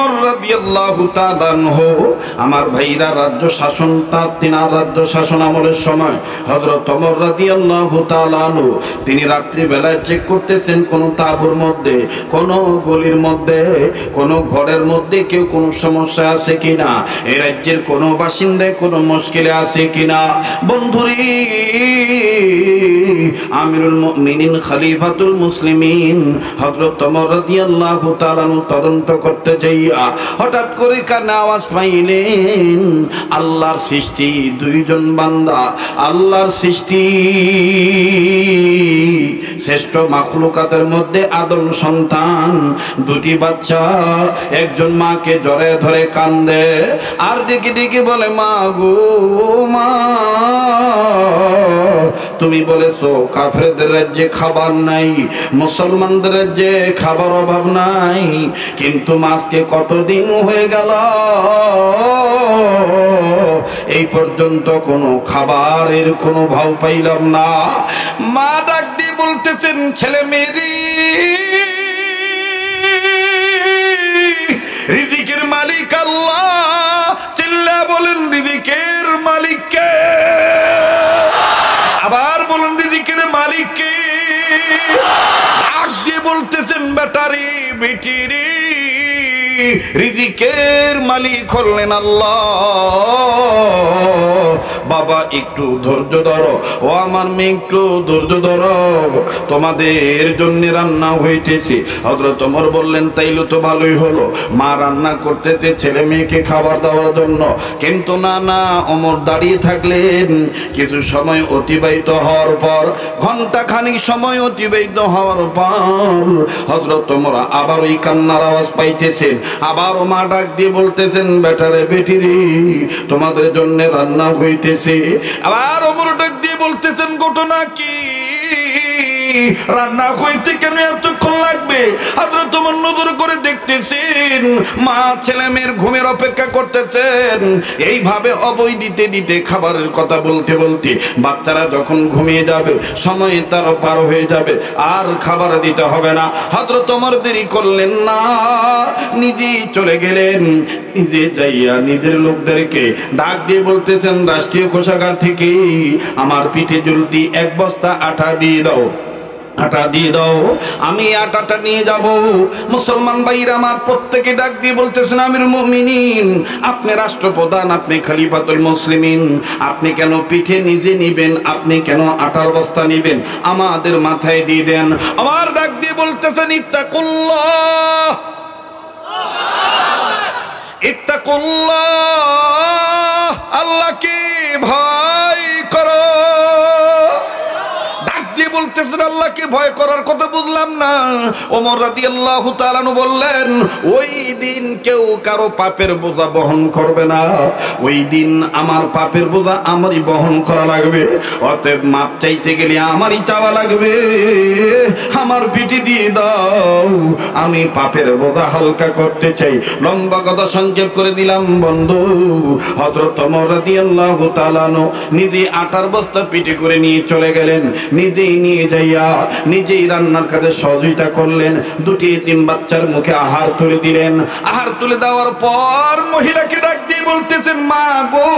ওমর রাদিয়াল্লাহু তাআলা আনহু আমার ভাইরা রাজ্য শাসন তিনার রাজ্য শাসন আমলের সময় হযরত ওমর রাদিয়াল্লাহু তাআলা আনহু তিনি রাত্রি বেলায় চেক করতেছেন কোন তাঁবুর মধ্যে কোন গলির মধ্যে কোন ঘরের মধ্যে কেউ কোন সমস্যা আছে কিনা, এই রাজ্যের কোন বাসিন্দায় কোন মুশকিলে আছে কিনা। বন্ধুরে আমিরুল মুমিনিন খলিফাতুল মুসলিমিন হযরত ওমর রাদিয়াল্লাহু তাআলা তদন্ত করতে যাইয়া হঠাৎ করে কানে আওয়াজ পাইলেন আল্লাহর সৃষ্টি দুইজন বান্দা, আল্লাহর সৃষ্টি শ্রেষ্ঠ মাখলুকাতের মধ্যে আদম সন্তান দুটি বাচ্চা একজন মাকে জড়ায় ধরে কান্দে আর ডেকে ডেকে বলে মা গো মা, তুমি বলেছো কাফেরদের রাজ্যে খাবার নাই, মুসলমানদের রাজ্যে খাবার অভাব নাই, কিন্তু আজকে কতদিন হয়ে গেল এই পর্যন্ত কোনো খাবারের কোনো ভাও পাইলাম না। মা ডাক দিয়ে বলতেছেন ছেলে মেয়েরি, রিজিকের মালিক আল্লাহ, চিল্লা বলেন রিজিকের মালিক কে, আবার বলেন রিজিকের মালিক কে। ডাক দিয়ে বলতেছেন বেটারি বেটিরি, রিজিকের মালিক হলেন আল্লাহ। বাবা একটু ধৈর্য ধরো, ও আমার মেয়ে একটু ধৈর্য ধরো, তোমাদের জন্য রান্না হইতেছে। হযরত ওমর বললেন তাইলে তো ভালোই হলো, মা রান্না করতেছে ছেলে মেয়েকে খাবার দেওয়ার জন্য। কিন্তু না না, ওমর দাঁড়িয়ে থাকলেন। কিছু সময় অতিবাহিত হওয়ার পর, ঘন্টা খানিক সময় অতিবাহিত হওয়ার পর হযরত ওমর আবার ওই কান্নার আওয়াজ পাইতেছেন। আবারও মা ডাক দিয়ে বলতেছেন বেটারে বেটিরি, তোমাদের জন্য রান্না হইতেছে। আবার ওমর ডাক দিয়ে বলতেছেন ঘটনা কি, রান্না হইতে কেন এতক্ষণ লাগবে? হযরত ওমর নজর করে দেখতেছেন মা ছেলে মেয়ের ঘুমের অপেক্ষা করতেছেন। এইভাবে অবৈ দিতে দিতে খাবারের কথা বলতে বলতে বাচ্চারা যখন ঘুমিয়ে যাবে সময় তারও পার হয়ে যাবে, আর খাবার দিতে হবে না। হযরত ওমর দেরি করলেন না, নিজেই চলে গেলেন। নিজে যাইয়া নিজের লোকদেরকে ডাক দিয়ে বলতেছেন রাষ্ট্রীয় কোষাগার থেকে আমার পিঠে জলদি 1 বস্তা আটা দিয়ে দাও, আটা দিয়ে দাও, আমি আটাটা নিয়ে যাব। মুসলমান ভাইরা আমার প্রত্যেকে ডাক দিয়ে বলতেছেন আমিরুল মুমিনিন, আপনি রাষ্ট্রপ্রধান, আপনি খলিফাতুল মুসলিমিন, আপনি কেন পিঠে নিজে নিবেন, আপনি কেন আটার বস্তা নিবেন, আমাদের মাথায় দিয়ে দেন। আমার ডাক দিয়ে বলতেছেন ইত্তাকুল্লাহ ইত্তাকুল্লাহ, আল্লাহকে ভয় করো। ডাক দিয়ে বলতেছেন আল্লাহকে ভয় করার কথা বুঝলাম না। ওমর রাদিয়াল্লাহু তাআলা বললেন ওই দিন কেউ কারো পাপের বোঝা বহন করবে না, ওই দিন আমার পাপের বোঝা আমারই বহন করা লাগবে। অতএব মাপ চাইতে গেলে আমারই চাওয়া লাগবে, আমার পিঠে দিয়ে দাও, আমি পাপের বোঝা হালকা করতে চাই। লম্বা কথা সংক্ষেপ করে দিলাম বন্ধু। হযরত ওমর রাদিয়াল্লাহু তাআলা নিজে আটার বস্তা পিঠে করে নিয়ে চলে গেলেন, নিজেই নিয়ে যাইয়া নিজেই রান্নার কাজে সহযোগিতা করলেন। 2টি এতিম বাচ্চার মুখে আহার তুলে দিলেন। আহার তুলে দেওয়ার পর মহিলাকে ডাক দিয়ে বলতেছেন মা গো,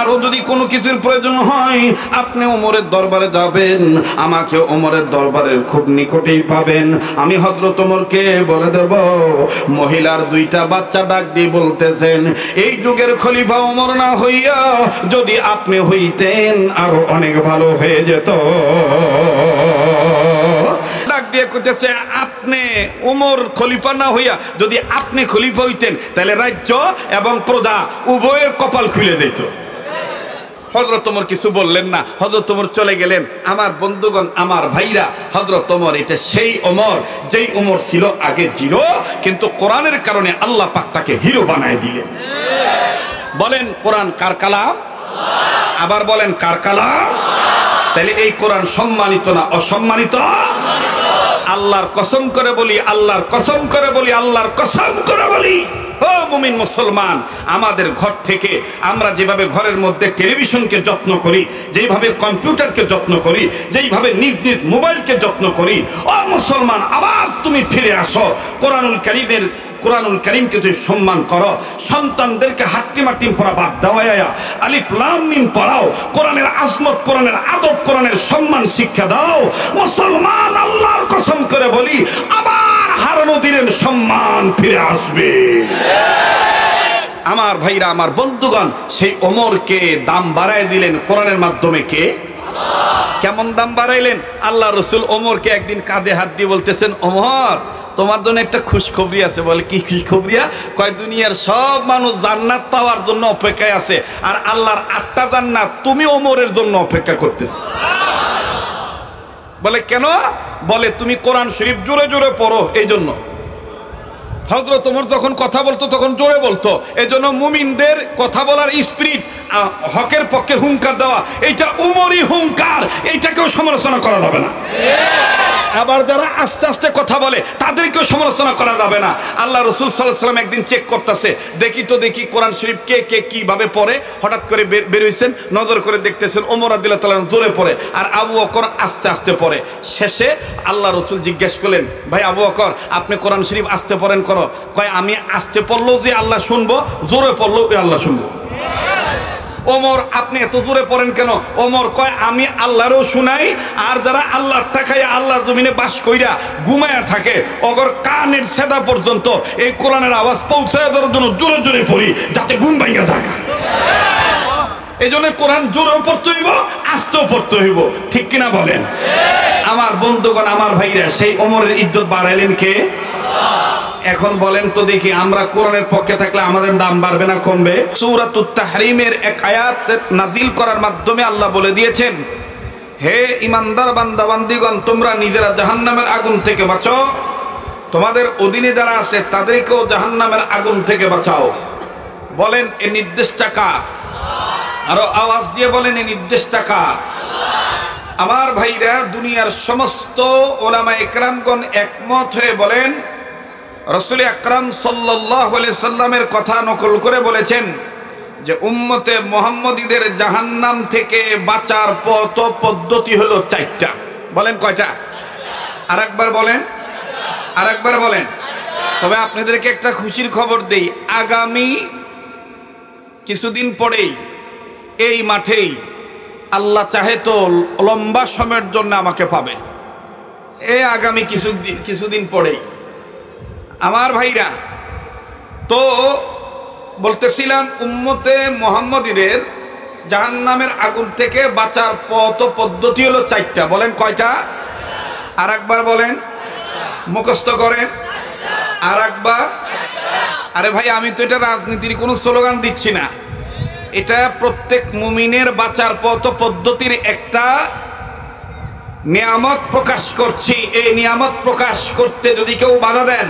আরো যদি কোনো কিছুর প্রয়োজন হয় আপনি ওমরের দরবারে যাবেন, আমাকে ওমরের দরবারের খুব নিকটেই পাবেন, আমি হযরত ওমরকে বলে দেব। মহিলার 2টা বাচ্চা ডাক দিয়ে বলতেছেন এই যুগের খলিফা ওমর না হইয়া যদি আপনি হইতেন আরো অনেক ভালো হয়ে যেত। ডাক দিয়ে কইতেছে আপনি ওমর খলিফা না হইয়া যদি আপনি খলিফা হইতেন তাহলে রাজ্য এবং প্রজা উভয়ের কপাল খুলে যেত। হযরত ওমর কিছু বললেন না, হযরত ওমর চলে গেলেন। আমার বন্ধুগণ, আমার ভাইরা, হযরত ওমর এটা সেই ওমর যেই ওমর ছিল আগে জিরো, কিন্তু কোরআনের কারণে আল্লাহ পাক তাকে হিরো বানায় দিলেন। বলেন কোরআন কার কালাম? আবার বলেন কার কালাম? তাহলে এই কোরআন সম্মানিত না অসম্মানিত? আল্লাহর কসম করে বলি, আল্লাহর কসম করে বলি, আল্লাহর কসম করে বলি, ও মুমিন মুসলমান, আমাদের ঘর থেকে আমরা যেভাবে ঘরের মধ্যে টেলিভিশনকে যত্ন করি, যেইভাবে কম্পিউটারকে যত্ন করি, যেইভাবে নিজ নিজ মোবাইলকে যত্ন করি, ও মুসলমান আবার তুমি ফিরে আসো কোরআনুল কারীমের কোরআনুল কারীমকে তুই সম্মান করো, সন্তানদেরকে হাট্টিম হাট্টিম পড়া বাদ দেওয়া, আলিফ লাম মিম পড়াও, কোরআনের আজমত, কোরআনের আদব, কোরআনের সম্মান শিক্ষা দাও। মুসলমান আল্লাহর কসম করে বলি আবার হারানো দিনের সম্মান ফিরে আসবে। আমার ভাইরা, আমার বন্ধুগণ, সেই ওমরকে দাম বাড়ায় দিলেন কোরআনের মাধ্যমে কে? কেমন দাম বাড়াইলেন? আল্লাহ রসুল ওমরকে একদিন কাঁধে হাত দিয়ে বলতেছেন, ওমর তোমার জন্য একটা খুশখবরি আছে। বলে কি খুশখবরিয়া? কয় দুনিয়ার সব মানুষ জান্নাত পাওয়ার জন্য অপেক্ষায় আছে, আর আল্লাহর 8টা জান্নাত তুমি ওমরের জন্য অপেক্ষা করতেছ। বলে কেন? বলে তুমি কোরআন শরীফ জোরে জোরে পড়ো, এই জন্য। হযরত ওমর যখন কথা বলতো তখন জোরে বলতো, এই জন্য মুমিনদের কথা বলার স্পিরিট, হকের পক্ষে হুঙ্কার দেওয়া, এইটা উমরি হুঙ্কার, এইটাকেও সমালোচনা করা যাবে না। আবার যারা আস্তে আস্তে কথা বলে তাদেরকেও সমালোচনা করা যাবে না। আল্লাহ রাসূল সাল্লাল্লাহু আলাইহি ওয়াসাল্লাম একদিন চেক করতেছে, দেখি কোরআন শরীফ কে কে কিভাবে পড়ে। হঠাৎ করে বের হইছেন, নজর করে দেখতেছেন ওমর রাদিয়াল্লাহু তাআলা জোরে পড়ে আর আবু বকর আস্তে আস্তে পড়ে। শেষে আল্লাহ রাসূল জিজ্ঞেস করলেন, ভাই আবু বকর আপনি কোরআন শরীফ আস্তে পড়েন করো? কয় আমি আস্তে পড়লেও যে আল্লাহ শুনবো, জোরে পড়লেও আল্লাহ শুনবো। ওমর আপনি এত জোরে পড়েন কেন? ওমর কয় আমি আল্লাহরও শুনাই, আর যারা আল্লাহর টাকায় আল্লাহর জমিনে বাস কইরা ঘুমায়া থাকে অগর কানের সেদা পর্যন্ত এই কোরআনের আওয়াজ পৌঁছায় দেওয়ার জন্য জোরে জোরে পড়ি, যাতে ঘুম ভাঙা যায়। এই জন্য কোরআন জোরেও পড়তে হইব, আস্তেও পড়তে হইব, ঠিক কিনা বলেন? আমার বন্ধুগণ, আমার ভাইরা, সেই ওমরের ইজ্জত বাড়াইলেন কে? এখন বলেন তো দেখি, আমরা কোরআনের পক্ষে থাকলে আমাদের দাম বাড়বে না কমবে? সূরাতুত তাহরিমের এক আয়াত নাজিল করার মাধ্যমে আল্লাহ বলে দিয়েছেন, হে ইমানদার বান্দা বান্দিগণ, তোমরা নিজেরা জাহান্নামের আগুন থেকে বাঁচো, তোমাদের অধীনে যারা আছে তাদেরকেও জাহান্নামের আগুন থেকে বাঁচাও। বলেন এই নির্দেশটা কার? আরো আওয়াজ দিয়ে বলেন এই নির্দেশটা কার? আমার ভাইরা, দুনিয়ার সমস্ত ওলামায়ে কেরামগণ একমত হয়ে বলেন, রাসূল আকরাম সাল্লাল্লাহু আলাইহি সাল্লামের কথা নকল করে বলেছেন যে উম্মতে মুহাম্মদীদের জাহান্নাম থেকে বাঁচার পথ পদ্ধতি হলো 4টা। বলেন কয়টা? আরেকবার বলেন, আরেকবার বলেন। তবে আপনাদেরকে একটা খুশির খবর দেই, আগামী কিছুদিন পরেই এই মাঠেই আল্লাহ চাহে তো লম্বা সময়ের জন্য আমাকে পাবেন। এই আগামী কিছুদিন পরেই। আমার ভাইরা, তো বলতেছিলাম উম্মতে মুহাম্মদীদের জাহান্নামের আগুন থেকে বাঁচার পথ পদ্ধতি হলো 4টা। বলেন কয়টা? আর একবার বলেন, মুখস্থ করেন। আর একবার। আরে ভাই, আমি তো এটা রাজনীতির কোনো স্লোগান দিচ্ছি না, এটা প্রত্যেক মুমিনের বাঁচার পথ পদ্ধতির একটা নিয়ামত প্রকাশ করছি। এই নিয়ামত প্রকাশ করতে যদি কেউ বাধা দেন,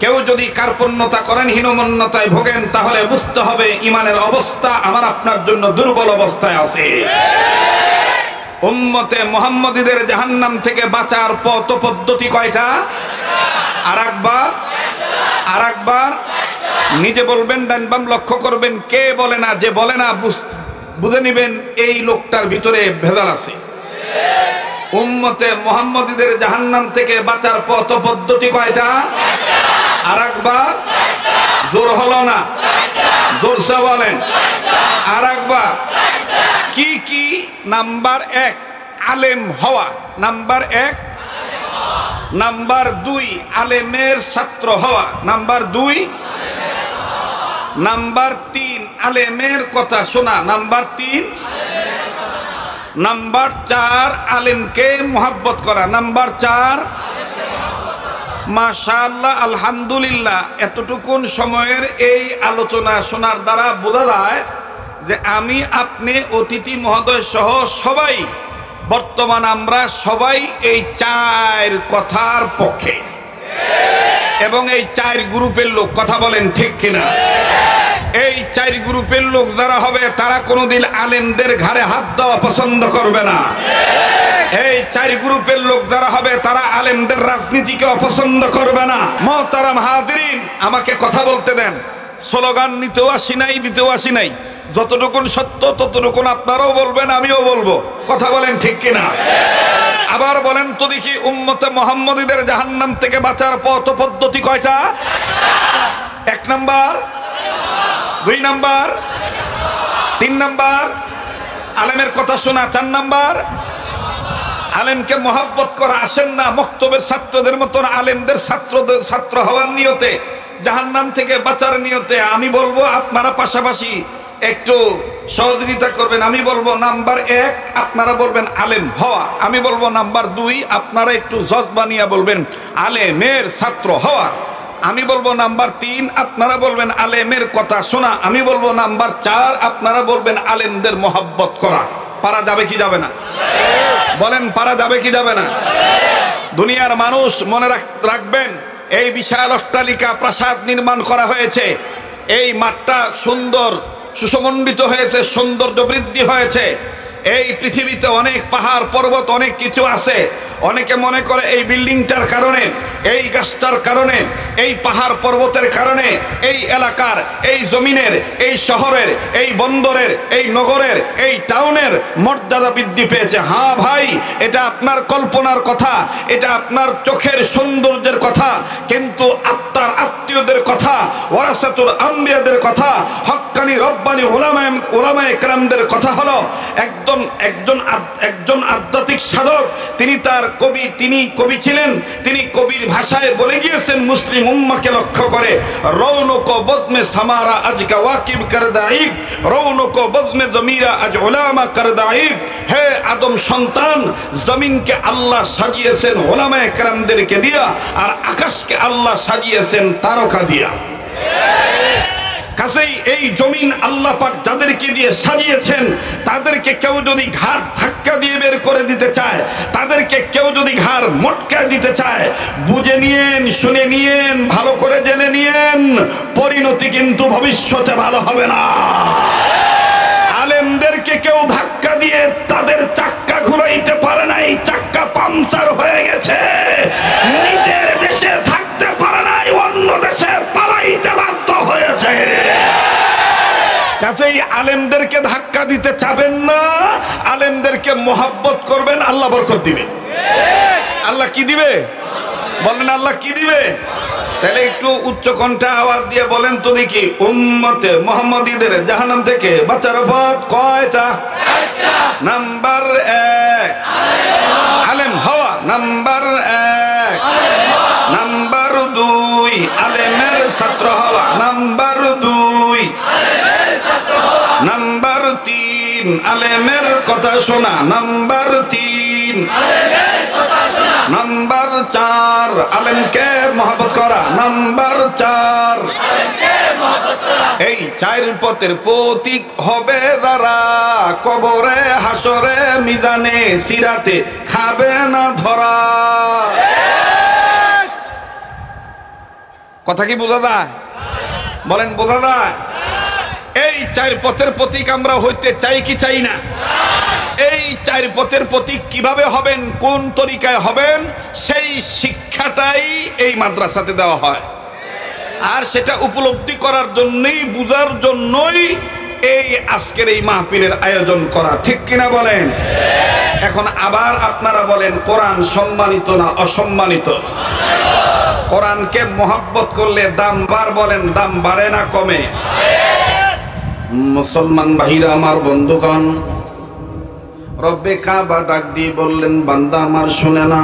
কেউ যদি কার্পণ্যতা করেন, হীনমন্যতায় ভোগেন, তাহলে বুঝতে হবে ইমানের অবস্থা আমার আপনার জন্য দুর্বল অবস্থায় আছে। উম্মতে মুহাম্মদীদের জাহান্নাম থেকে বাঁচার পথ পদ্ধতি কয়টা? আরেকবার, আরেকবার। নিজে বলবেন, ডান বাম লক্ষ্য করবেন, কে বলে না, যে বলে না বুঝে নিবেন এই লোকটার ভিতরে ভেজাল আছে। উম্মতে মুহাম্মদীদের জাহান্নাম থেকে বাঁচার পথ পদ্ধতি কয়টা? আরেকবার। জোর হলো না, জোরসে বলেন। আরেকবার। কি কি? নাম্বার 1 আলেম হওয়া, নাম্বার 1। নাম্বার 2 আলেমের ছাত্র হওয়া, নাম্বার 2। নাম্বার 3 আলেমের কথা শোনা, নাম্বার 3। নাম্বার 4 আলেমকে মুহাব্বত করা, নাম্বার 4। মাশাআল্লাহ, আলহামদুলিল্লাহ। এতটুকুন সময়ের এই আলোচনা শোনার দ্বারা বোঝা যায় যে আমি, আপনি, অতিথি মহোদয় সহ সবাই, বর্তমান আমরা সবাই এই 4 কথার পক্ষে, এবং এই 4 গ্রুপের লোক। কথা বলেন ঠিক কিনা? এই 4 গ্রুপের লোক যারা হবে তারা কোনোদিন আলেমদের ঘাড়ে হাত দেওয়া পছন্দ করবে না। এই 4 গ্রুপের লোক যারা হবে তারা আলেমদের রাজনীতিকে অপছন্দ করবে না। মুহতারাম হাজিরিন, আমাকে কথা বলতে দেন। স্লোগান নিতেও আসি নাই, দিতেও আসি নাই। যতটুকুন সত্য ততটুকুন আপনারাও বলবেন, আমিও বলবো। কথা বলেন ঠিক কিনা? আবার বলেন তো দেখি, উম্মতে মুহাম্মদীদের জাহান্নাম থেকে বাঁচার পথ পদ্ধতি কয়টা? 1 নাম্বার, 2 নাম্বার, 3 নাম্বার আলেমের কথা শোনা, 4 নাম্বার আলেমকে মহব্বত করা। আসেন না মক্তবের ছাত্রদের মতন আলেমদের ছাত্র হওয়ার নিয়তে, জাহান্নাম থেকে বাঁচার নিয়তে। আমি বলবো আপনারা পাশাপাশি একটু সহযোগিতা করবেন। আমি বলবো নাম্বার 1 আপনারা বলবেন আলেম হওয়া, আমি বলবো নাম্বার 2 আপনারা একটু জজবা নিয়ে বলবেন আলেমের ছাত্র হওয়া, আমি বলবো নাম্বার 3 আপনারা বলবেন আলেমের কথা শোনা, আমি বলবো নাম্বার 4 আপনারা বলবেন আলেমদের মহব্বত করা। পারা যাবে কি যাবে না? বলেন পারা যাবে কি যাবে না? দুনিয়ার মানুষ মনে রাখবেন, এই বিশাল অট্টালিকা প্রাসাদ নির্মাণ করা হয়েছে, এই মাঠটা সুন্দর সুসমন্ডিত হয়েছে, সৌন্দর্য বৃদ্ধি হয়েছে। এই পৃথিবীতে অনেক পাহাড় পর্বত অনেক কিছু আছে। অনেকে মনে করে এই বিল্ডিংটার কারণে, এই গাছটার কারণে, এই পাহাড় পর্বতের কারণে এই এলাকার, এই জমিনের, এই শহরের, এই বন্দরের, এই নগরের, এই টাউনের মর্যাদা বৃদ্ধি পেয়েছে। হ্যাঁ ভাই, এটা আপনার কল্পনার কথা, এটা আপনার চোখের সৌন্দর্যের কথা, কিন্তু আপনার আত্মীয়দের কথা, ওয়ারাসাতুল আম্বিয়াদের কথা, হক্কানি রব্বানি উলামায়ে কেরামদের কথা হলো একজন আধ্যাত্মিক সাধক, তিনি কবি ছিলেন। তিনি কবির ভাষায় বলে গিয়েছেন মুসলিম উম্মাকে লক্ষ্য করে, রৌনক বদমে সামারা আজ কাওয়াকিব করদাইব, রৌনক বদমে জমিরা আজ উলামা করদাইব। হে আদম সন্তান, জমিনকে আল্লাহ সাজিয়েছেন উলামায়ে কেরামদেরকে দিয়া, আর আকাশকে আল্লাহ সাজিয়েছেন তারকা দিয়া। কাছেই এই জমিন আল্লাহ পাক যাদেরকে দিয়ে সাজিয়েছেন, তাদেরকে কেউ যদি ঘাড় ধাক্কা দিয়ে বের করে দিতে চায়, তাদেরকে কেউ যদি ঘাড় মটকা দিতে চায়, বুঝে নিয়েন, শুনে নিয়েন, ভালো করে জেনে নিয়েন, পরিণতি কিন্তু ভবিষ্যতে ভালো হবে না। আলেমদেরকে কেউ ধাক্কা দিয়ে তাদের চাক্কা ঘুরাইতে পারে নাই, চাক্কা পাংচার হয়ে গেছে। নিজের দেশে থাকতে পারে নাই, অন্য দেশে পালাইতে বাধ্য হয়েছে। কাজেই আলেমদেরকে ধাক্কা দিতে চাবেন না, আলেমদেরকে মহব্বত করবেন, আল্লাহ বরকত দিবে। আল্লাহ কি দিবে? বলেন আল্লাহ কি দিবে? তাহলে একটু উচ্চ কণ্ঠে আওয়াজ দিয়ে বলেন তো দেখি, উম্মতে মুহাম্মদীদের জাহান্নাম থেকে বাঁচার পথ কয়টা? নাম্বার 1 আলেম হওয়া, নাম্বার 1 নাম্বার 2 আলেমের ছাত্র হওয়া, নাম্বার 2 নাম্বার 3 আলেমের কথা শোনা, নাম্বার 3 নাম্বার 4 আলেমকে মহব্বত করা, নাম্বার 4 এই 4 পথের প্রতীক হবে যারা, কবরে হাসরে মিজানে সিরাতে খাবে না ধরা। কথা কি বোঝা যায়? বলেন বোঝা যায়? এই 4 পথের প্রতীক আমরা হইতে চাই কি চাই না? এই 4 পথের প্রতীক কিভাবে হবেন, কোন তরিকায় হবেন, সেই শিক্ষাটাই এই মাদ্রাসাতে দেওয়া হয়। আর সেটা উপলব্ধি করার জন্যই, বুঝার জন্যই এই আজকের এই মাহফিলের আয়োজন করা, ঠিক কিনা বলেন? এখন আবার আপনারা বলেন, কোরআন সম্মানিত না অসম্মানিত? কোরআনকে মহব্বত করলে দাম বলেন দাম বাড়ে না কমে? মুসলমান ভাইরা আমার, বন্ধুগণ, রব্বে কাবা ডাক দিয়ে বললেন, বান্দা আমার শুনে না,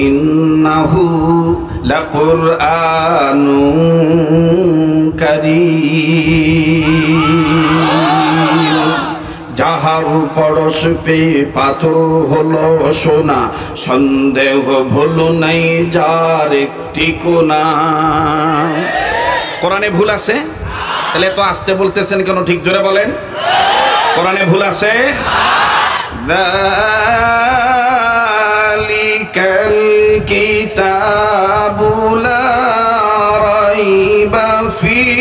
ইন্নাহু লাকুরআনুন কারীম। যাহার পরশ পে পাথর হলো সোনা, সন্দেহ ভুল নাই যার একটি কোনা। কোরআনে ভুল আছে? তাহলে তো আসতে বলতেছেন কেন? ঠিক জোরে বলেন, কোরআনে ভুল আছে? যালিকাল কিতাবু লা রাইবা ফীহি।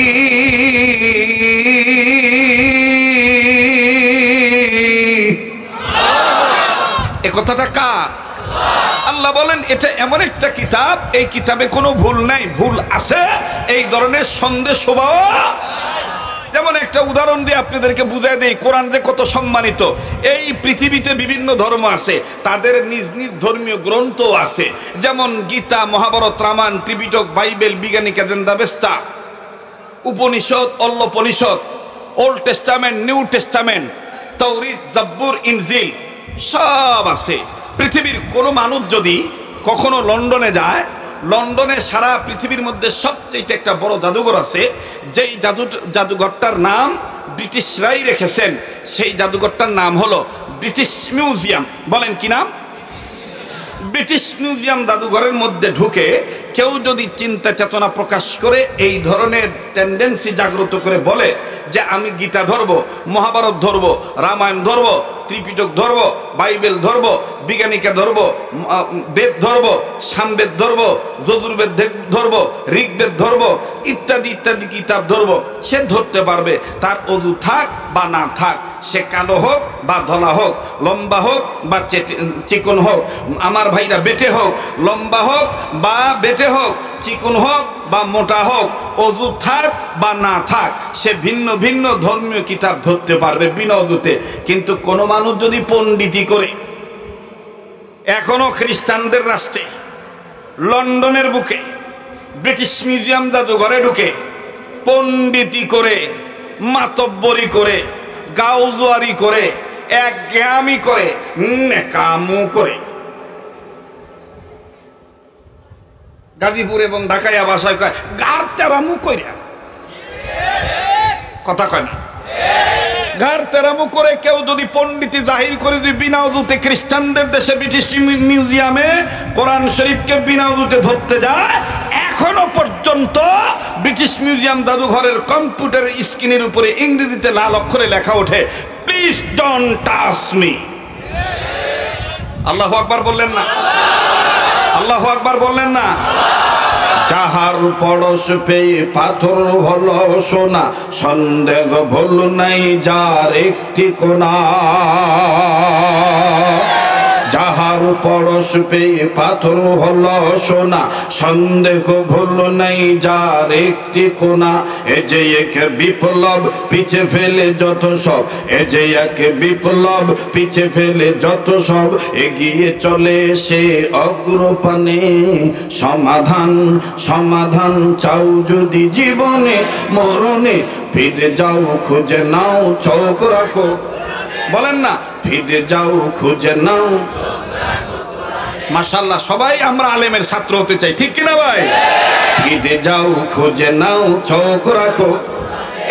এই কথাটা কার? আল্লাহ বলেন এটা এমন একটা কিতাব, এই কিতাবে কোনো ভুল নাই। ভুল আছে এই ধরনের সন্দেহ যেমন একটা উদাহরণ দিয়ে আপনাদেরকে বুঝাই দেই কোরআন যে কত সম্মানিত। এই পৃথিবীতে বিভিন্ন ধর্ম আছে, তাদের নিজ নিজ ধর্মীয় গ্রন্থ আছে, যেমন গীতা, মহাভারত, রামায়ণ, ত্রিপিটক, বাইবেল, বিজ্ঞানিক এজেন্ডাবেস্তা, Upanishad, Allopanishad, old testament, new testament, তাওরীত, জাব্বুর, ইনজিল সব আছে। পৃথিবীর কোনো মানুষ যদি কখনো লন্ডনে যায়, লন্ডনে সারা পৃথিবীর মধ্যে সবচেয়ে একটা বড় জাদুঘর আছে, যেই জাদুঘরটার নাম ব্রিটিশরাই রেখেছেন। সেই জাদুঘরটার নাম হলো ব্রিটিশ মিউজিয়াম। বলেন কি নাম? ব্রিটিশ মিউজিয়াম জাদুঘরের মধ্যে ঢুকে কেউ যদি চিন্তা চেতনা প্রকাশ করে এই ধরনের টেন্ডেন্সি জাগ্রত করে বলে যে আমি গীতা ধরব, মহাভারত ধরব, রামায়ণ ধরব, ত্রিপিটক ধরব, বাইবেল ধরব, বিজ্ঞানিকা ধরব, বেদ ধরব, সামবেদ ধরব, যজুর্বেদ ধরব, ঋগ্বেদ ধরব, ইত্যাদি ইত্যাদি কিতাব ধরব, সে ধরতে পারবে। তার অজু থাক বা না থাক, সে কালো হোক বা ধলা হোক, লম্বা হোক বা চিকন হোক, আমার ভাইরা বেটে হোক, লম্বা হোক বা বেটে হোক, চিকন হোক বা মোটা হোক, অজু থাক বা না থাক, সে ভিন্ন ভিন্ন ধর্মীয় কিতাব ধরতে পারবে বিনা অজুতে। কিন্তু কোনো মানুষ যদি পণ্ডিতি করে, এখনো খ্রিস্টানদের রাষ্ট্রে লন্ডনের বুকে ব্রিটিশ মিউজিয়াম জাদুঘরে ঢুকে পণ্ডিতি করে, মাতব্বরি করে, গাউজুয়ারি করে, একঘেয়ামি করে, নেকামু করে, গাজীপুর এবং ঢাকাইয়া ভাষায় কয় গার তেরামু কইরা, কথা কয় না, গার তেরামু করে কেউ যদি পণ্ডিতি জাহির করে যদি বিনা উজুতে খ্রিস্টানদের দেশে ব্রিটিশ মিউজিয়ামে কোরআন শরীফকে বিনা উজুতে ধরতে যায়, এখনো পর্যন্ত ব্রিটিশ মিউজিয়াম জাদুঘরের কম্পিউটারের স্ক্রিনের উপরে ইংরেজিতে লাল অক্ষরে লেখা ওঠে, প্লিজ ডোন্ট টাচ মি। আল্লাহু আকবার বললেন না? আল্লাহু আকবার বললেন না? যাহার পরশ পেয়ে পাথর হলো সোনা, সন্দেহ ভুল নাই যার একটি কোনা। যাহার পরশ পেয়ে পাথর হলো সোনা, সন্দেহ ভুল নাই যার একটি কোনা। এ যে এক বিপ্লব পিছে ফেলে যত সব, এ যে এক বিপ্লব পিছে ফেলে যত সব, এগিয়ে চলে সে অগ্রপানে। সমাধান সমাধান চাও যদি জীবনে মরণে, ফিরে যাও খুঁজে নাও চোখ রাখো। বলেন না, ফিরে যাও খুঁজে নাও। মাশাআল্লাহ, সবাই আমরা আলেমের ছাত্র হতে চাই, ঠিক কিনা ভাই? ফিরে যাও খুঁজে নাও চোখ রাখো।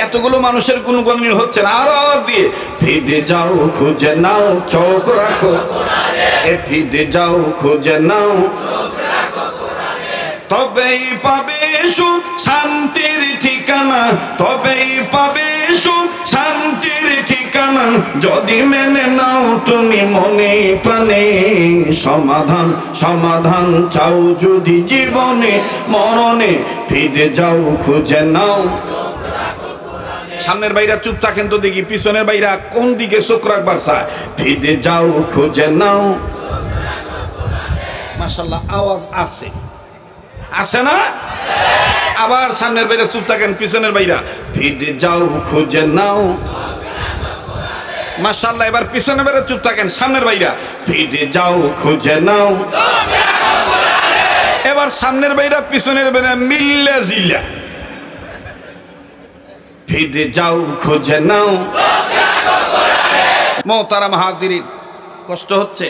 এতগুলো মানুষের গুণগান হচ্ছে না, আরো আওয়াজ দিয়ে ফিরে যাও খুঁজে নাও চোখ রাখো। এ ফিরে যাও খুঁজে নাও, তবেই পাবে সুখ শান্তির ঠিকানা, তবেই পাবে সুখ শান্তির ঠিকানা, যদি মেনে নাও তুমি মনে প্রাণে। সমাধান সমাধান চাও যদি জীবনে মরণে, ফিরে যাও খুঁজে নাও। সামনের বাইরা চুপ থাকেন তো দেখি, পিছনের বাইরা কোন দিকে চোখ রাখবার চায়? ফিরে যাও খুঁজে নাও। মাশাআল্লাহ, আওয়াজ আছে, আছে না? আবার সামনের বাইরে চুপ থাকেন, পিছনের বাইরা ফিরে যাও খুঁজে নাও। মাশাআল্লাহ, এবার পিছনের বাইরে চুপ থাকেন, সামনের বাইরা ফিরে যাও খুঁজে নাও। এবার সামনের বাইরা পিছনের বাইরা মিল্লা জিল্লা, ফিরে যাও খুঁজে নাও। মোহতারাম হাজিরিন, কষ্ট হচ্ছে?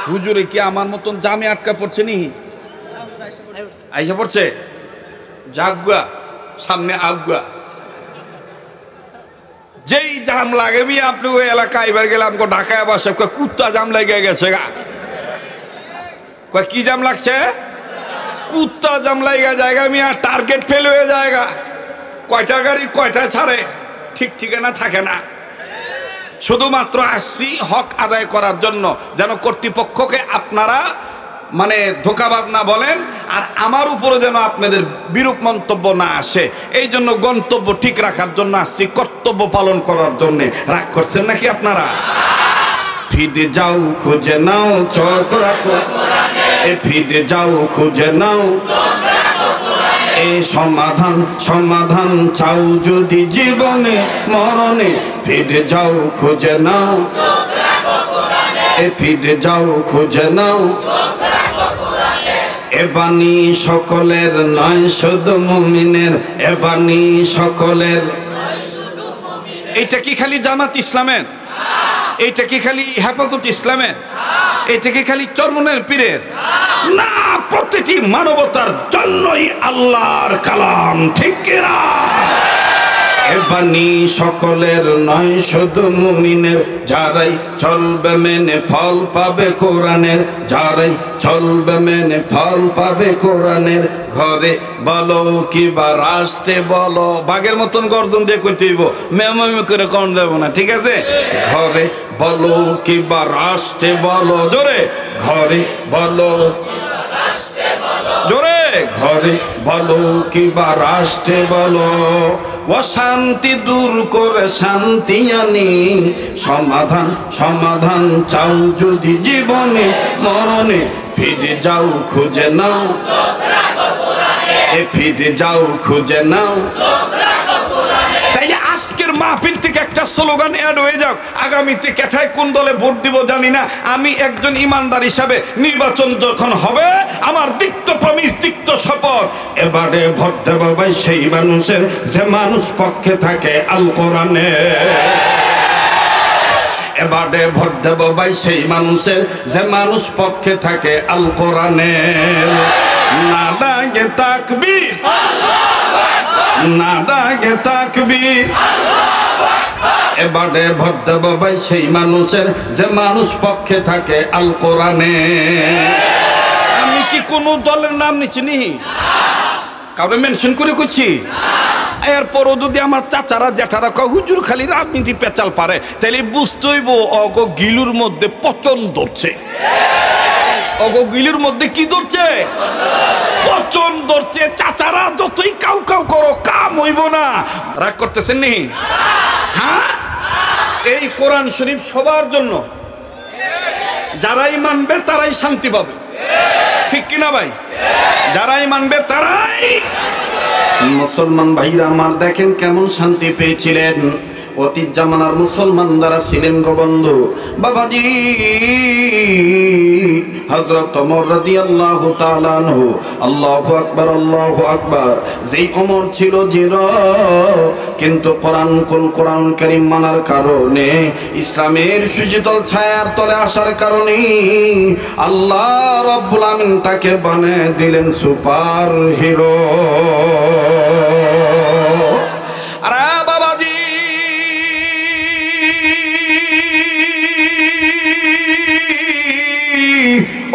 হুজুরে কি আমার মতন জামে আটকা পড়ছে নি? আইসা পড়ছে? জাগুয়া সামনে আগুয়া, যেই জাম লাগে মি আপনি ওই এলাকায় এবার গেলাম ঢাকায় বসে কুত্তা জাম লেগে গেছে গা। কি জাম লাগছে? কুত্তা জাম লাগা জায়গা মিয়া, টার্গেট ফেল হয়ে জায়গা। কয়টা গাড়ি কয়টা ছাড়ে ঠিক ঠিকানা থাকে না। শুধুমাত্র আসছি হক আদায় করার জন্য, যেন কর্তৃপক্ষকে আপনারা মানে ধোঁকাবাজ না বলেন, আর আমার উপরে যেন আপনাদের বিরূপ মন্তব্য না আসে, এই জন্য গন্তব্য ঠিক রাখার জন্য আসছি, কর্তব্য পালন করার জন্য। রাগ করছেন নাকি আপনারা? ফিরে যাও খুঁজে নাও চোখ রাখো, এ ফিরে যাও খুঁজে নাও। এ এই সমাধান সমাধান চাও যদি জীবনে মরণে ফিরে যাও খুঁজে নাও এ ফিরে যাও খুঁজে নাও এ বাণী সকলের নয় শুধু মুমিনের এ বাণী সকলের এইটা কি খালি জামাত ইসলামের এইটা কি খালি হেফাজত ইসলামের এটা কি খালি চরমনের পীরের না প্রতিটি মানবতার জন্যই আল্লাহর কালাম ঠিক কিনা এ বাণী সকলের নয় শুধু মুমিনের যারাই চলবে মেনে ফল পাবে কোরআনের যারাই চলবে মেনে ফল পাবে কোরআনের ঘরে বলো কিবা রাস্তে বলো বাঘের মতন গর্জন দিয়ে করতে হইব মেমে করে কম দেবো না ঠিক আছে ঘরে বলো কিবা রাস্তে বলো জোরে ঘরে বলো জোরে ঘরে বলো কিবা রাস্তে বলো অশান্তি দূর করে শান্তি আনি সমাধান সমাধান চাও যদি জীবনে মরণে ফিরে যাও খুঁজে নাও এ ফিরে যাও খুঁজে নাও তাই আজকের মাহফিল থেকে একটা স্লোগান অ্যাড হয়ে যাক আগামীতে কোথায় কোন দলে ভোট দিব জানি না আমি একজন ইমানদার হিসাবে নির্বাচন যখন হবে আমার দিক্ত প্রমিস দিক্ত শপথ এবারে ভোট দেব ভাই সেই মানুষের যে মানুষ পক্ষে থাকে আল কোরআনে এবারে ভোট দেব ভাই সেই মানুষের যে মানুষ পক্ষে থাকে আল কোরআনে না ডাকে তাকবীর না ডাকে তাকবীর এবারে ভোট দেব ভাই সেই মানুষের যে মানুষ পক্ষে থাকে আল কোরআনে আমি কি কোন দলের নাম নিচ্ছি নি কাউরে মেনশন করে করছি এরপরও যদি আমার চাচারা জ্যাঠারা কয় হুজুর খালি রাজনীতি পেঁচাল পারে তাহলে বুঝতেইব অগ গিলুর মধ্যে পচন ধরছে অগ গিলুর মধ্যে কি ধরছে পচন ধরছে চাচারা যতই কাউ কাউ করো কাম হইব না রাগ করতেছেন নি হ্যাঁ এই কোরআন শরীফ সবার জন্য যারাই মানবে তারাই শান্তি পাবে ঠিক কিনা ভাই যারাই মানবে তারাই মুসলমান ভাইরা আমার দেখেন কেমন শান্তি পেয়েছিলেন অতীত জামানার মুসলমান যারা ছিলেন গো বন্ধু বাবাজি হযরত ওমর রাদিয়াল্লাহু তাআলা আনহু আল্লাহু আকবার যেই ওমর ছিল জির কিন্তু কোরআন কারীম মানার কারণে ইসলামের সুশীতল ছায়ার তলে আসার কারণে আল্লাহ রাব্বুল আমিন তাকে বানিয়ে দিলেন সুপার হিরো আরে বাবাজি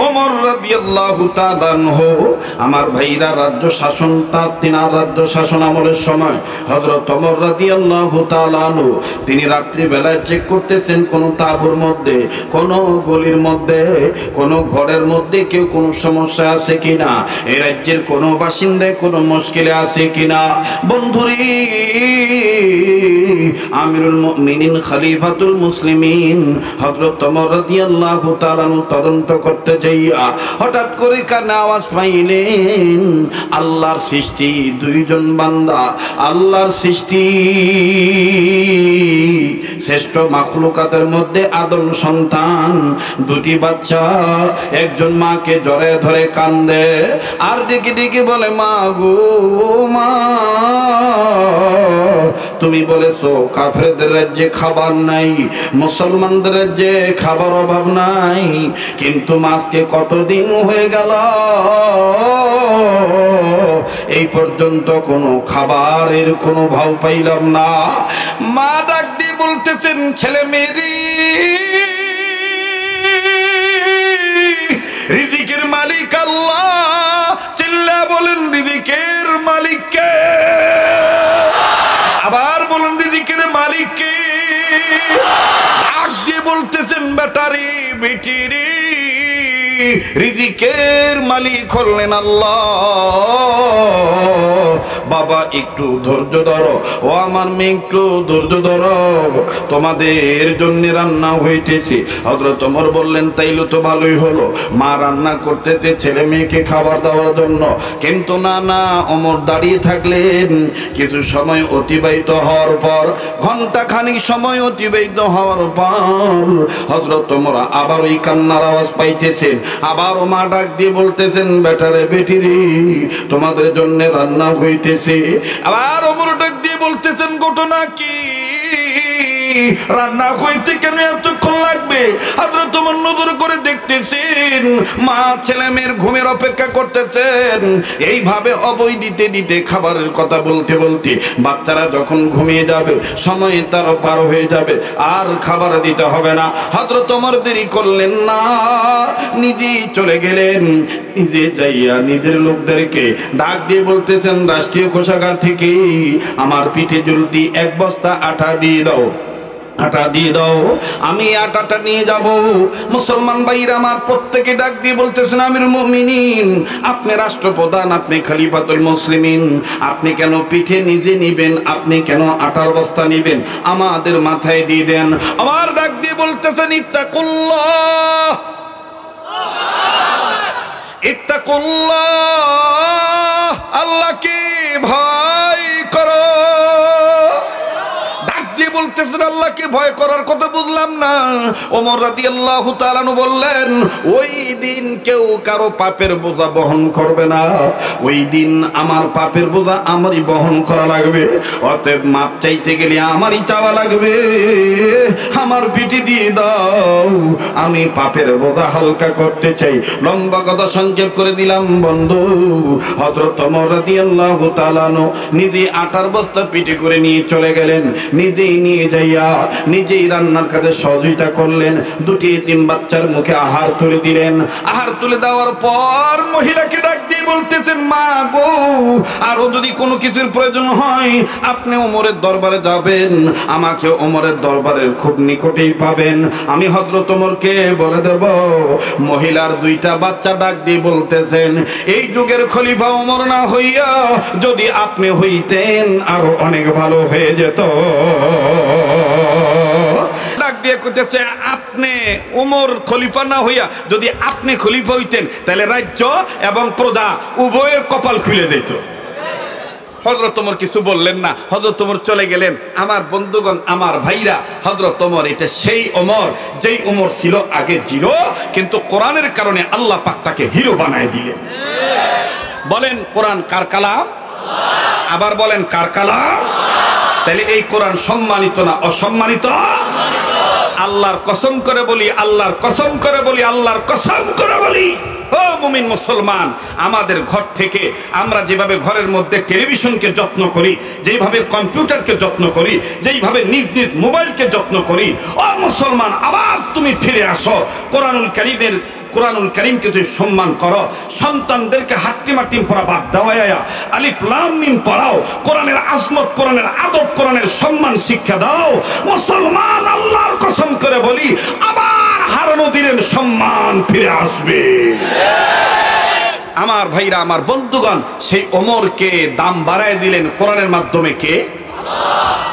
ওমর রাদিয়াল্লাহু তাআলা আনহু আমার ভাইরা রাজ্য শাসন তিনার রাজ্য শাসন আমলের সময় হযরত ওমর রাদিয়াল্লাহু তাআলা আনহু তিনি রাত্রি বেলায় চেক করতেছেন কোন তাঁবুর মধ্যে কোন গলির মধ্যে কোন ঘরের মধ্যে কেউ কোন সমস্যা আছে কিনা এই রাজ্যের কোন বাসিন্দায় কোন মুশকিলে আছে কিনা বন্ধুরে আমিরুল মুমিনিন খলিফাতুল মুসলিমিন হযরত ওমর রাদিয়াল্লাহু তাআলা আনহু তদন্ত করতে যাইয়া হঠাৎ করে কানে আওয়াজ পাইলেন আল্লাহর সৃষ্টি দুইজন বান্দা আল্লাহর সৃষ্টি শ্রেষ্ঠ মাখলুকাতের মধ্যে আদম সন্তান দুটি বাচ্চা একজন মাকে জড়ে ধরে কান্দে আর ডেকে ডেকে বলে মা গো মা তুমি বলেছো কাফেরদের রাজ্যে খাবার নাই মুসলমানদের রাজ্যে খাবার অভাব নাই কিন্তু আজকে কতদিন হয়ে গেল এই পর্যন্ত কোনো খাবারের কোনো ভাও পাইলাম না মা ডাক দিয়ে বলতেছেন ছেলে মেয়েরি রিজিকের মালিক আল্লাহ চিল্লা বলেন রিজিকের মালিক কে আবার বলেন রিজিকের মালিক কে ডাক দিয়ে বলতেছেন বেটারি বেটিরি রিজিকের মালিক হলেন আল্লাহ বাবা একটু ধৈর্য ধরো, ও আমার মেয়ে একটু ধৈর্য ধরো, তোমাদের জন্য রান্না হইতেছে। হযরত ওমর বললেন তাইলে তো ভালোই হলো, মা রান্না করতেছে ছেলে মেয়েকে খাবার দেওয়ার জন্য। কিন্তু না না, ওমর দাঁড়িয়ে থাকলেন। কিছু সময় অতিবাহিত হওয়ার পর, ঘন্টা খানিক সময় অতিবাহিত হওয়ার পর হযরত ওমর আবার ওই কান্নার আওয়াজ পাইতেছেন। আবারও মা ডাক দিয়ে বলতেছেন, বেটারে বেটিরে তোমাদের জন্য রান্না হইতেছে। আবার ওমর ডাক দিয়ে বলতেছেন, ঘটনা কি? রান্না হইতে কেন এতক্ষণ লাগবে? হযরত ওমর নজর করে দেখতেছেন মা ছেলে মেয়ের ঘুমের অপেক্ষা করতেছেন। এইভাবে অবৈ দিতে দিতে, খাবারের কথা বলতে বলতে বাচ্চারা যখন ঘুমিয়ে যাবে, সময় তার পার হয়ে যাবে, আর খাবার দিতে হবে না। হযরত ওমর দেরি করলেন না, নিজেই চলে গেলেন। নিজে যাইয়া নিজের লোকদেরকে ডাক দিয়ে বলতেছেন, রাষ্ট্রীয় কোষাগার থেকে আমার পিঠে জলদি 1 বস্তা আটা দিয়ে দাও, আটা দিয়ে দাও, আমি আটাটা নিয়ে যাব। মুসলমান ভাইরা আমার প্রত্যেকে ডাক দিয়ে বলতেছেন, আমিরুল মুমিনিন, আপনি রাষ্ট্রপ্রধান, আপনি খলিফাতুল মুসলিমিন, আপনি কেন পিঠে নিজে নিবেন? আপনি কেন আটার বস্তা নিবেন? আমাদের মাথায় দিয়ে দেন। আবার ডাক দিয়ে বলতেছেন, ইত্তাকুল্লাহ, ইত্তাকুল্লাহ, আল্লাহকে ভয় করো। বলতেছেন আল্লাহকে ভয় করার কথা বুঝলাম না। ওমর রাদিয়াল্লাহু তাআলা আনহু বললেন, ওই দিন কেউ কারো পাপের বোঝা বহন করবে না। ওই দিন আমার পাপের বোঝা আমারই বহন করা লাগবে। অতএব মাপ চাইতে গেলে আমারই চাওয়া লাগবে। আমার পিঠে দিয়ে দাও, আমি পাপের বোঝা হালকা করতে চাই। লম্বা কথা সংক্ষেপ করে দিলাম বন্ধু। হযরত ওমর রাদিয়াল্লাহু তাআলা আনহু নিজে আটার বস্তা পিঠে করে নিয়ে চলে গেলেন। নিজেই নিয়ে যাইয়া নিজেই রান্নার কাজে সহযোগিতা করলেন। 2টি এতিম বাচ্চার মুখে আহার তুলে দিলেন। আহার তুলে দেওয়ার পর মহিলাকে ডাক দিয়ে বলতেছেন, মা গো, আরো যদি কোনো কিছুর প্রয়োজন হয় আপনি ওমরের দরবারে যাবেন, আমাকে ওমরের দরবারের খুব নিকটেই পাবেন, আমি হযরত ওমরকে বলে দেব। মহিলার 2টা বাচ্চা ডাক দিয়ে বলতেছেন, এই যুগের খলিফা ওমর না হইয়া যদি আপনি হইতেন আরো অনেক ভালো হয়ে যেত। ডাক দিয়ে কইতেছে, আপনি ওমর খলিফা না হইয়া যদি আপনি খলিফা হইতেন তাহলে রাজ্য এবং প্রজা উভয়ের কপাল খুলে যেত। হযরত ওমর কিছু বললেন না। হযরত ওমর চলে গেলেন। আমার বন্ধুগণ, আমার ভাইরা, হযরত ওমর এটা সেই ওমর যেই ওমর ছিল আগে জিরো, কিন্তু কোরআনের কারণে আল্লাহ পাক তাকে হিরো বানায় দিলেন। বলেন কোরআন কার কালাম? আবার বলেন কার কালাম? তাহলে এই কোরআন সম্মানিত না অসম্মানিত? আল্লাহর কসম করে বলি, আল্লাহর কসম করে বলি, আল্লাহর কসম করে বলি, ও মুমিন মুসলমান, আমাদের ঘর থেকে আমরা যেভাবে ঘরের মধ্যে টেলিভিশনকে যত্ন করি, যেইভাবে কম্পিউটারকে যত্ন করি, যেইভাবে নিজ নিজ মোবাইলকে যত্ন করি, ও মুসলমান আবার তুমি ফিরে আসো কোরআনুল কারীমকে তুই সম্মান করো। সন্তানদেরকে হাট্টিম হাট্টিম পড়া বাদ দেওয়া, আলিফ লাম মিম পড়াও। কোরআনের আজমত, কোরআনের আদব, কোরআনের সম্মান শিক্ষা দাও। মুসলমান, আল্লাহর কসম করে বলি, আবার হারানো দিনের সম্মান ফিরে আসবে। আমার ভাইরা, আমার বন্ধুগণ, সেই ওমরকে দাম বাড়ায় দিলেন কোরআনের মাধ্যমে। কে?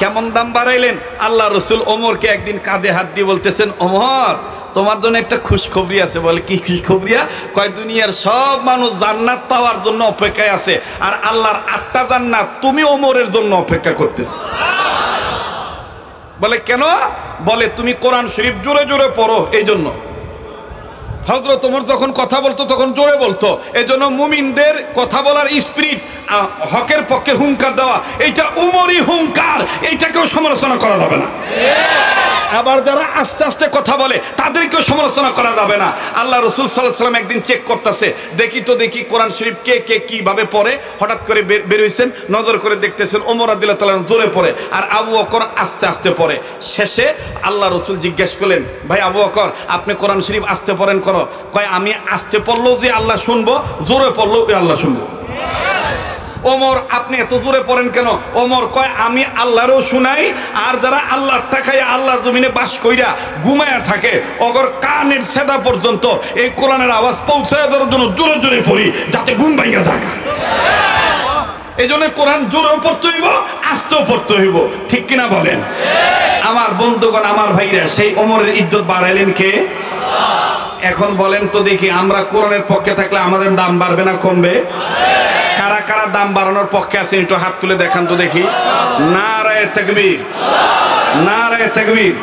কেমন দাম বাড়াইলেন? আল্লাহ রসুল ওমরকে একদিন কাঁধে হাত দিয়ে বলতেছেন, ওমর তোমার জন্য একটা খুশখবরি আছে। বলে কি খুশখবরিয়া? কয় দুনিয়ার সব মানুষ জান্নাত পাওয়ার জন্য অপেক্ষায় আছে, আর আল্লাহর 8টা জান্নাত তুমি ওমরের জন্য অপেক্ষা করতেছ। বলে কেন? বলে তুমি কোরআন শরীফ জোরে জোরে পড়ো, এই জন্য। হযরত ওমর যখন কথা বলতো তখন জোরে বলতো, এই জন্য মুমিনদের কথা বলার স্পিরিট, হকের পক্ষে হুঙ্কার দেওয়া, এইটা উমরি হুঙ্কার, এইটাকেও সমালোচনা করা যাবে না। আবার যারা আস্তে আস্তে কথা বলে তাদেরকেও সমালোচনা করা যাবে না। আল্লাহ রাসূল সাল্লাল্লাহু আলাইহি ওয়াসাল্লাম একদিন চেক করতেছে, দেখি কোরআন শরীফ কে কে কিভাবে পড়ে। হঠাৎ করে বের হইছেন, নজর করে দেখতেছেন ওমর রাদিয়াল্লাহু তাআলা জোরে পড়ে আর আবু বকর আস্তে আস্তে পড়ে। শেষে আল্লাহ রাসূল জিজ্ঞেস করলেন, ভাই আবু বকর, আপনি কোরআন শরীফ আস্তে পড়েন কেন? কয় আমি আস্তে পড়লেও যে আল্লাহ শুনবো, জোরে পড়লেও আল্লাহ শুনবো। ওমর আপনি এত জোরে পড়েন কেন? ওমর কয় আমি আল্লাহরও শুনাই, আর যারা আল্লাহর টাকায় আল্লাহর জমিনে বাস কইরা ঘুমায়া থাকে অগর কানের সেদা পর্যন্ত এই কোরআনের আওয়াজ পৌঁছায় দেওয়ার জন্য জোরে জোরে পড়ি, যাতে ঘুম ভাঙা যায়। এই জন্য কোরআন জোরেও পড়তে হইব, আস্তেও পড়তে হইব, ঠিক কিনা বলেন? আমার বন্ধুগণ, আমার ভাইরা, সেই ওমরের ইজ্জত বাড়াইলেন কে? এখন বলেন তো দেখি, আমরা কোরআনের পক্ষে থাকলে আমাদের দাম বাড়বে না কমবে? কারা কারা দাম বাড়ানোর পক্ষে আছেন একটু হাত তুলে দেখান তো দেখি। নারায়ে তাকবীর, নারায়ে তাকবীর।